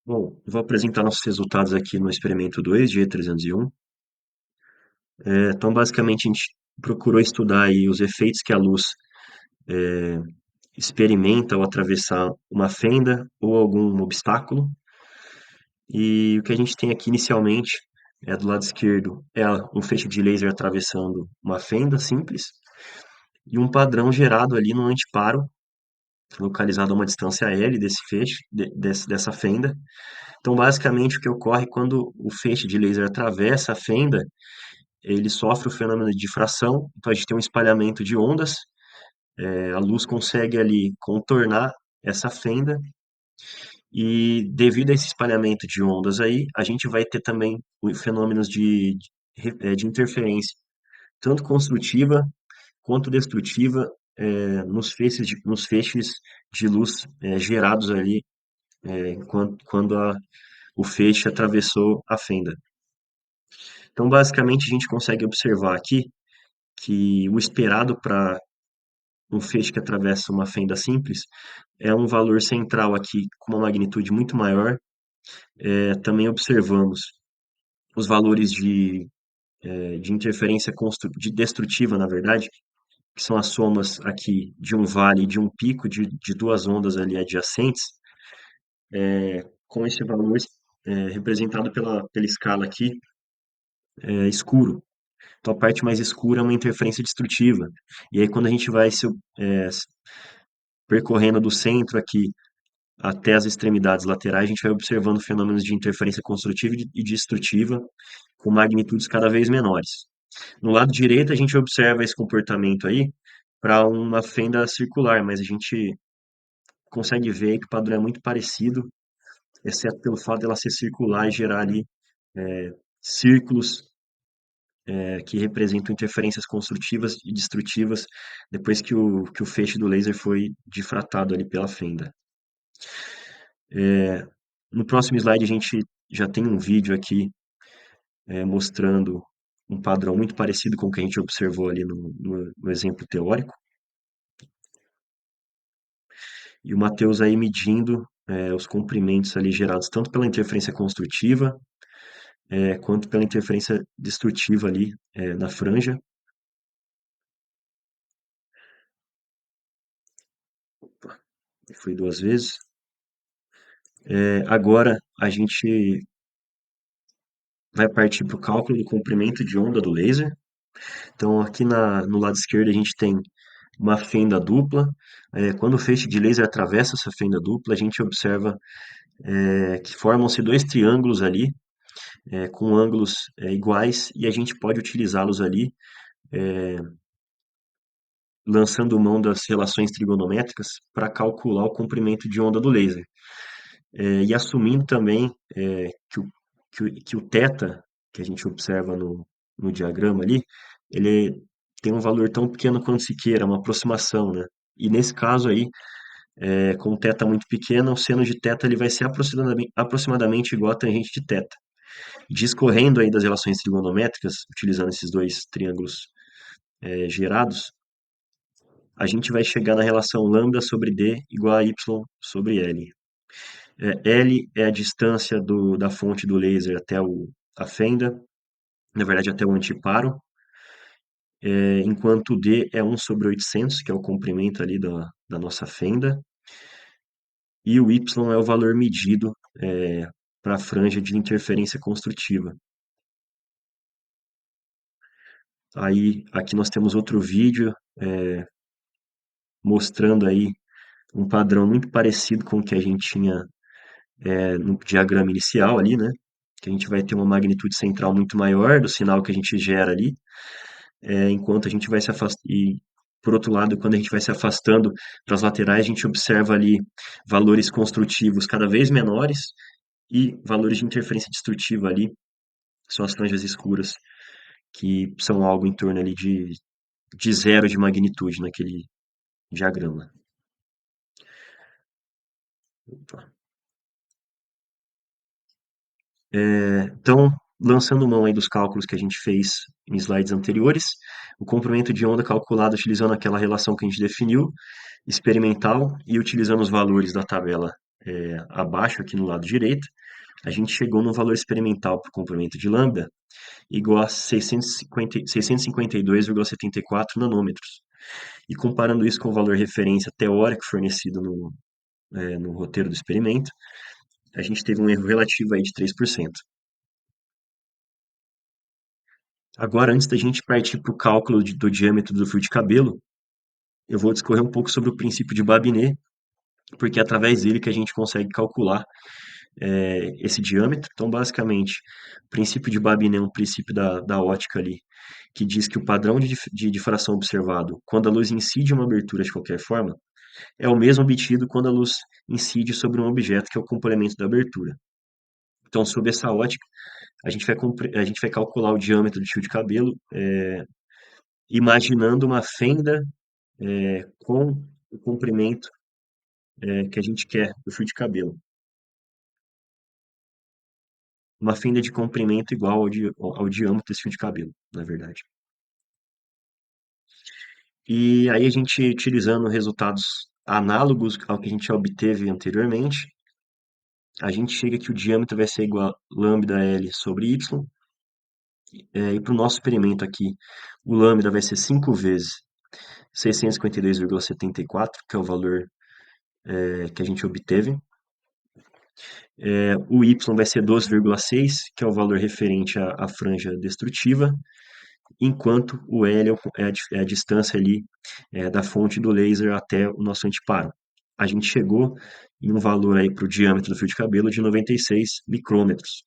Bom, vou apresentar nossos resultados aqui no experimento 2 de E301. Então, basicamente, a gente procurou estudar aí os efeitos que a luz experimenta ao atravessar uma fenda ou algum obstáculo. E o que a gente tem aqui inicialmente do lado esquerdo, é um feixe de laser atravessando uma fenda simples e um padrão gerado ali no antiparo, localizado a uma distância L desse feixe, dessa fenda. Então, basicamente, o que ocorre quando o feixe de laser atravessa a fenda, ele sofre o fenômeno de difração, então a gente tem um espalhamento de ondas, a luz consegue ali contornar essa fenda, e devido a esse espalhamento de ondas aí, a gente vai ter também fenômenos de interferência, tanto construtiva quanto destrutiva, nos feixes de luz gerados ali quando o feixe atravessou a fenda. Então, basicamente, a gente consegue observar aqui que o esperado para um feixe que atravessa uma fenda simples é um valor central aqui com uma magnitude muito maior. Também observamos os valores de interferência destrutiva, na verdade, que são as somas aqui de um vale e de um pico de duas ondas ali adjacentes, com esse valor representado pela escala aqui, escuro. Então, a parte mais escura é uma interferência destrutiva. E aí, quando a gente vai percorrendo do centro aqui até as extremidades laterais, a gente vai observando fenômenos de interferência construtiva e destrutiva com magnitudes cada vez menores. No lado direito, a gente observa esse comportamento aí para uma fenda circular, mas a gente consegue ver que o padrão é muito parecido, exceto pelo fato dela ser circular e gerar ali círculos que representam interferências construtivas e destrutivas depois que o feixe do laser foi difratado ali pela fenda. No próximo slide, a gente já tem um vídeo aqui mostrando um padrão muito parecido com o que a gente observou ali no exemplo teórico. E o Matheus aí medindo os comprimentos ali gerados tanto pela interferência construtiva quanto pela interferência destrutiva ali na franja. Opa, foi duas vezes. Agora a gente vai partir para o cálculo do comprimento de onda do laser. Então, aqui no lado esquerdo, a gente tem uma fenda dupla. Quando o feixe de laser atravessa essa fenda dupla, a gente observa que formam-se dois triângulos ali, com ângulos iguais, e a gente pode utilizá-los ali, lançando mão das relações trigonométricas para calcular o comprimento de onda do laser. E assumindo também que o θ, que a gente observa no diagrama ali, ele tem um valor tão pequeno quanto se queira, uma aproximação, né? E nesse caso aí, com o θ muito pequeno, o seno de θ ele vai ser aproximadamente igual à tangente de θ. Discorrendo aí das relações trigonométricas, utilizando esses dois triângulos gerados, a gente vai chegar na relação lambda sobre d igual a y sobre L. L é a distância da fonte do laser até a fenda, na verdade até o antiparo, enquanto D é 1 sobre 800, que é o comprimento ali da nossa fenda, e o Y é o valor medido para a franja de interferência construtiva. Aí, aqui nós temos outro vídeo mostrando aí um padrão muito parecido com o que a gente tinha no diagrama inicial ali, né? Que a gente vai ter uma magnitude central muito maior do sinal que a gente gera ali, enquanto a gente vai se afastando. E, por outro lado, quando a gente vai se afastando para as laterais, a gente observa ali valores construtivos cada vez menores e valores de interferência destrutiva ali, são as franjas escuras, que são algo em torno ali de zero de magnitude naquele diagrama. Opa. Então, lançando mão aí dos cálculos que a gente fez em slides anteriores, o comprimento de onda calculado utilizando aquela relação que a gente definiu, experimental, e utilizando os valores da tabela abaixo, aqui no lado direito, a gente chegou no valor experimental para o comprimento de lambda igual a 652,74 nanômetros. E comparando isso com o valor referência teórico fornecido no roteiro do experimento, a gente teve um erro relativo aí de 3%. Agora, antes da gente partir para o cálculo do diâmetro do fio de cabelo, eu vou discorrer um pouco sobre o princípio de Babinet, porque é através dele que a gente consegue calcular esse diâmetro. Então, basicamente, o princípio de Babinet é um princípio da ótica ali, que diz que o padrão de difração observado quando a luz incide em uma abertura de qualquer forma é o mesmo obtido quando a luz incide sobre um objeto que é o complemento da abertura. Então, sob essa ótica, a gente vai calcular o diâmetro do fio de cabelo, imaginando uma fenda com o comprimento que a gente quer do fio de cabelo. Uma fenda de comprimento igual ao diâmetro desse fio de cabelo, na verdade. E aí a gente, utilizando resultados análogos ao que a gente já obteve anteriormente, a gente chega que o diâmetro vai ser igual a lambda L sobre Y, e para o nosso experimento aqui, o lambda vai ser 5 vezes 652,74, que é o valor que a gente obteve. O Y vai ser 12,6, que é o valor referente à franja destrutiva, enquanto o L é a distância ali da fonte do laser até o nosso antiparo. A gente chegou em um valor aí para o diâmetro do fio de cabelo de 96 micrômetros.